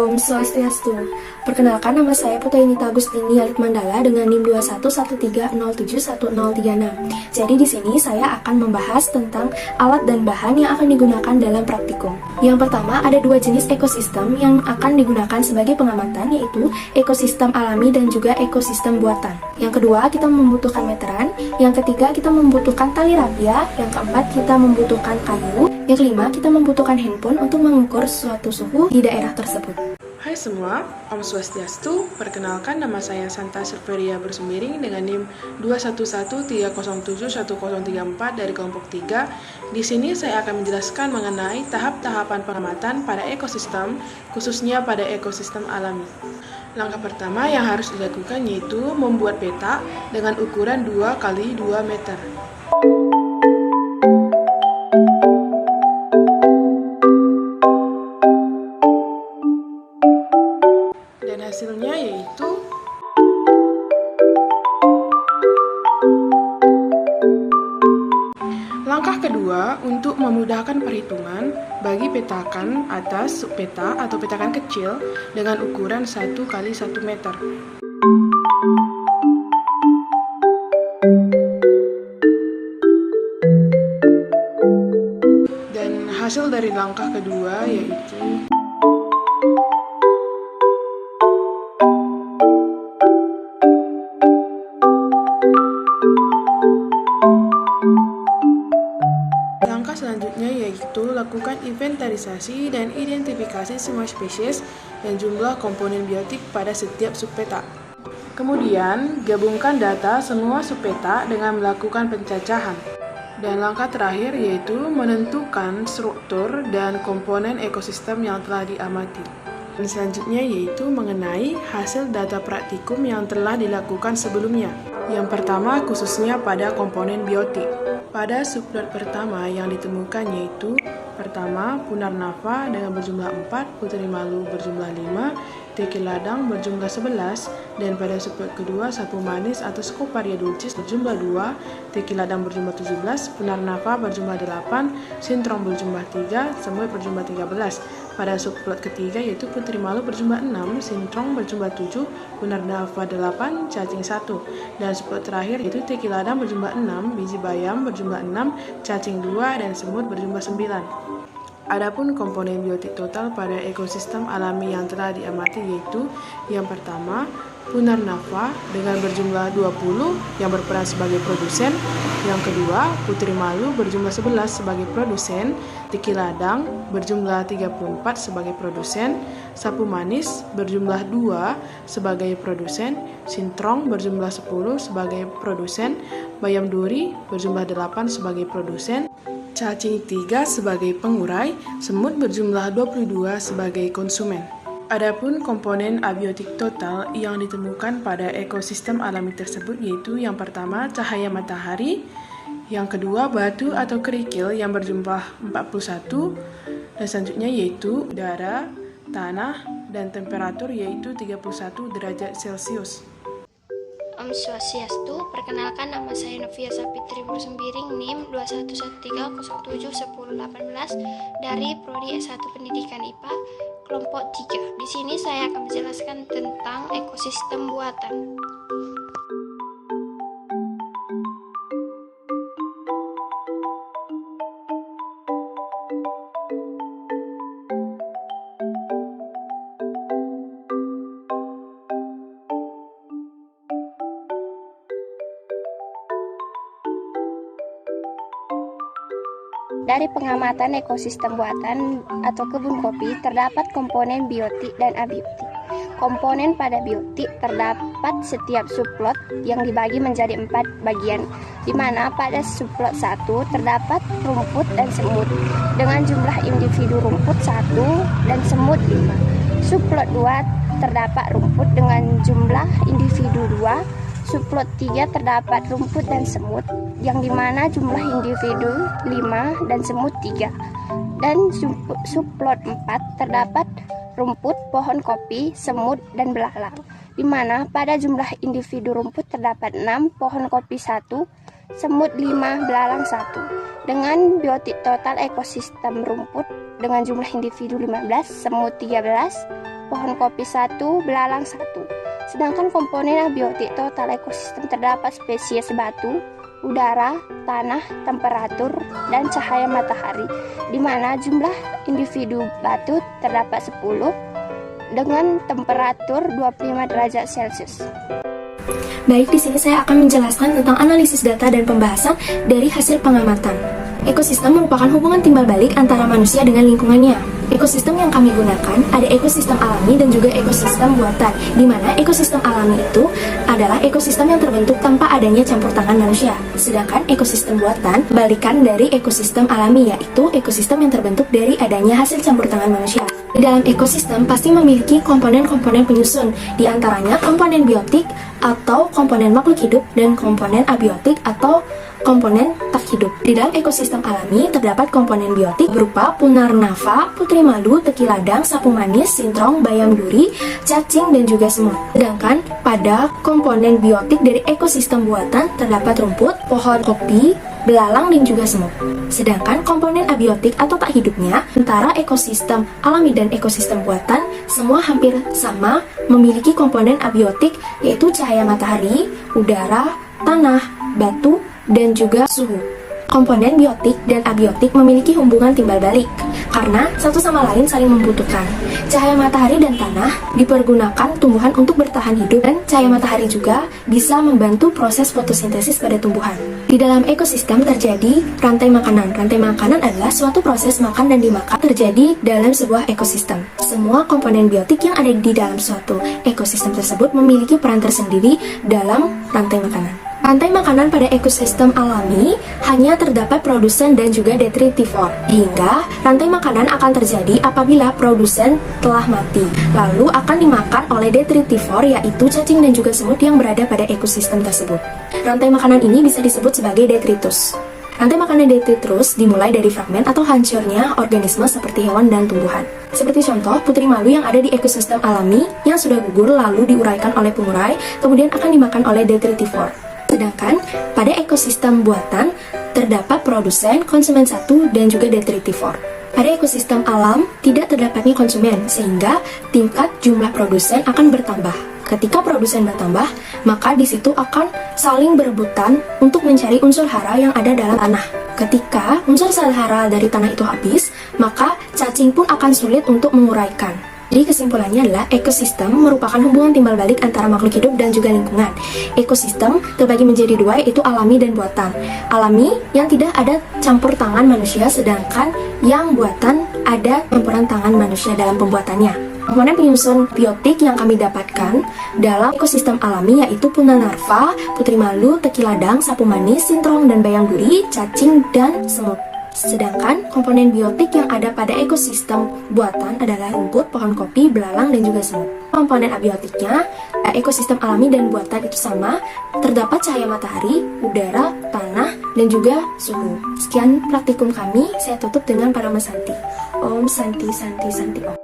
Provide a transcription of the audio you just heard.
Om Swastiastu. Perkenalkan, nama saya Putrinita Agustini Alik Mandala dengan NIM 2113071036. Jadi di sini saya akan membahas tentang alat dan bahan yang akan digunakan dalam praktikum. Yang pertama, ada dua jenis ekosistem yang akan digunakan sebagai pengamatan, yaitu ekosistem alami dan juga ekosistem buatan. Yang kedua, kita membutuhkan meteran. Yang ketiga, kita membutuhkan tali rapia. Yang keempat, kita membutuhkan kayu. Yang kelima, kita membutuhkan handphone untuk mengukur suatu suhu di daerah tersebut. Hai semua, Om Swastiastu. Perkenalkan, nama saya Santa Silveria Bersembiring dengan NIM 2113071034 dari kelompok 3. Di sini saya akan menjelaskan mengenai tahap-tahapan pengamatan pada ekosistem, khususnya pada ekosistem alami. Langkah pertama yang harus dilakukan yaitu membuat peta dengan ukuran 2 x 2 meter. Dan hasilnya yaitu langkah kedua untuk memudahkan perhitungan, bagi petakan atas subpeta atau petakan kecil dengan ukuran 1 x 1 meter. Dan hasil dari langkah kedua yaitu langkah selanjutnya yaitu lakukan inventarisasi dan identifikasi semua spesies dan jumlah komponen biotik pada setiap subpeta. Kemudian, gabungkan data semua subpeta dengan melakukan pencacahan. Dan langkah terakhir yaitu menentukan struktur dan komponen ekosistem yang telah diamati. Dan selanjutnya yaitu mengenai hasil data praktikum yang telah dilakukan sebelumnya. Yang pertama khususnya pada komponen biotik. Pada subplot pertama yang ditemukan yaitu pertama, Punarnafa dengan berjumlah 4, Putri Malu berjumlah 5, Teki Ladang berjumlah 11, dan pada subplot kedua, Sapu Manis atau Scoparia dulcis berjumlah 2, Teki Ladang berjumlah 17, Punarnafa berjumlah 8, Sintrong berjumlah 3, Semut berjumlah 13. Pada subplot ketiga yaitu Putri Malu berjumlah 6, Sintrong berjumlah 7, Punarnafa 8, Cacing 1. Dan subplot terakhir yaitu Teki Ladang berjumlah 6, Biji Bayam berjumlah 6, Cacing 2, dan Semut berjumlah 9. Adapun komponen biotik total pada ekosistem alami yang telah diamati yaitu yang pertama, Punarnafa dengan berjumlah 20 yang berperan sebagai produsen. Yang kedua, Putri Malu berjumlah 11 sebagai produsen, Teki Ladang berjumlah 34 sebagai produsen, Sapu Manis berjumlah 2 sebagai produsen, Sintrong berjumlah 10 sebagai produsen, Bayam Duri berjumlah 8 sebagai produsen, Cacing 3 sebagai pengurai, Semut berjumlah 22 sebagai konsumen. Adapun komponen abiotik total yang ditemukan pada ekosistem alami tersebut yaitu yang pertama cahaya matahari, yang kedua batu atau kerikil yang berjumlah 41, dan selanjutnya yaitu udara, tanah, dan temperatur yaitu 31 derajat Celcius. Om Swastiastu, perkenalkan nama saya Novia Sapitri Bersembiring NIM 2113071018 dari Prodi S1 Pendidikan IPA kelompok 3. Di sini saya akan menjelaskan tentang ekosistem buatan. Dari pengamatan ekosistem buatan atau kebun kopi terdapat komponen biotik dan abiotik. Komponen pada biotik terdapat setiap subplot yang dibagi menjadi 4 bagian, di mana pada subplot 1 terdapat rumput dan semut dengan jumlah individu rumput 1 dan semut 5. Subplot 2 terdapat rumput dengan jumlah individu 2. Subplot 3 terdapat rumput dan semut, yang dimana jumlah individu 5 dan semut 3. Dan subplot 4 terdapat rumput, pohon kopi, semut, dan belalang, dimana pada jumlah individu rumput terdapat 6, pohon kopi 1, semut 5, belalang 1. Dengan biotik total ekosistem rumput dengan jumlah individu 15, semut 13, pohon kopi 1, belalang 1. Sedangkan komponen abiotik total ekosistem terdapat spesies batu, udara, tanah, temperatur, dan cahaya matahari, di mana jumlah individu batu terdapat 10 dengan temperatur 25 derajat Celcius. Baik, di sini saya akan menjelaskan tentang analisis data dan pembahasan dari hasil pengamatan. Ekosistem merupakan hubungan timbal balik antara manusia dengan lingkungannya. Ekosistem yang kami gunakan ada ekosistem alami dan juga ekosistem buatan, di mana ekosistem alami itu adalah ekosistem yang terbentuk tanpa adanya campur tangan manusia. Sedangkan ekosistem buatan balikan dari ekosistem alami, yaitu ekosistem yang terbentuk dari adanya hasil campur tangan manusia. Di dalam ekosistem pasti memiliki komponen-komponen penyusun, di antaranya komponen biotik atau komponen makhluk hidup dan komponen abiotik atau komponen tak hidup. Di dalam ekosistem alami terdapat komponen biotik berupa punarnava, putri malu, teki ladang, sapu manis, sintrong, bayam duri, cacing, dan juga semut. Sedangkan pada komponen biotik dari ekosistem buatan terdapat rumput, pohon kopi, belalang, dan juga semut. Sedangkan komponen abiotik atau tak hidupnya antara ekosistem alami dan ekosistem buatan semua hampir sama, memiliki komponen abiotik yaitu cahaya matahari, udara, tanah, batu, dan juga suhu. Komponen biotik dan abiotik memiliki hubungan timbal balik karena satu sama lain saling membutuhkan. Cahaya matahari dan tanah dipergunakan tumbuhan untuk bertahan hidup, dan cahaya matahari juga bisa membantu proses fotosintesis pada tumbuhan. Di dalam ekosistem terjadi rantai makanan. Rantai makanan adalah suatu proses makan dan dimakan terjadi dalam sebuah ekosistem. Semua komponen biotik yang ada di dalam suatu ekosistem tersebut memiliki peran tersendiri dalam rantai makanan. Rantai makanan pada ekosistem alami hanya terdapat produsen dan juga detritivor, hingga rantai makanan akan terjadi apabila produsen telah mati, lalu akan dimakan oleh detritivor, yaitu cacing dan juga semut yang berada pada ekosistem tersebut. Rantai makanan ini bisa disebut sebagai detritus. Rantai makanan detritus dimulai dari fragmen atau hancurnya organisme seperti hewan dan tumbuhan. Seperti contoh, putri malu yang ada di ekosistem alami yang sudah gugur lalu diuraikan oleh pengurai, kemudian akan dimakan oleh detritivor. Sedangkan pada ekosistem buatan terdapat produsen, konsumen satu, dan juga detritivor. Pada ekosistem alam tidak terdapatnya konsumen, sehingga tingkat jumlah produsen akan bertambah. Ketika produsen bertambah, maka di situ akan saling berebutan untuk mencari unsur hara yang ada dalam tanah. Ketika unsur hara dari tanah itu habis, maka cacing pun akan sulit untuk menguraikan. Jadi kesimpulannya adalah ekosistem merupakan hubungan timbal balik antara makhluk hidup dan juga lingkungan. Ekosistem terbagi menjadi dua, yaitu alami dan buatan. Alami yang tidak ada campur tangan manusia, sedangkan yang buatan ada campuran tangan manusia dalam pembuatannya. Komponen penyusun biotik yang kami dapatkan dalam ekosistem alami yaitu punarnava, putri malu, teki ladang, sapu manis, sintrong, dan bayam duri, cacing, dan semut. Sedangkan komponen biotik yang ada pada ekosistem buatan adalah rumput, pohon kopi, belalang, dan juga semut. Komponen abiotiknya, ekosistem alami dan buatan itu sama, terdapat cahaya matahari, udara, tanah, dan juga suhu. Sekian praktikum kami, saya tutup dengan Paramasanti. Om Santi Santi Santi Om.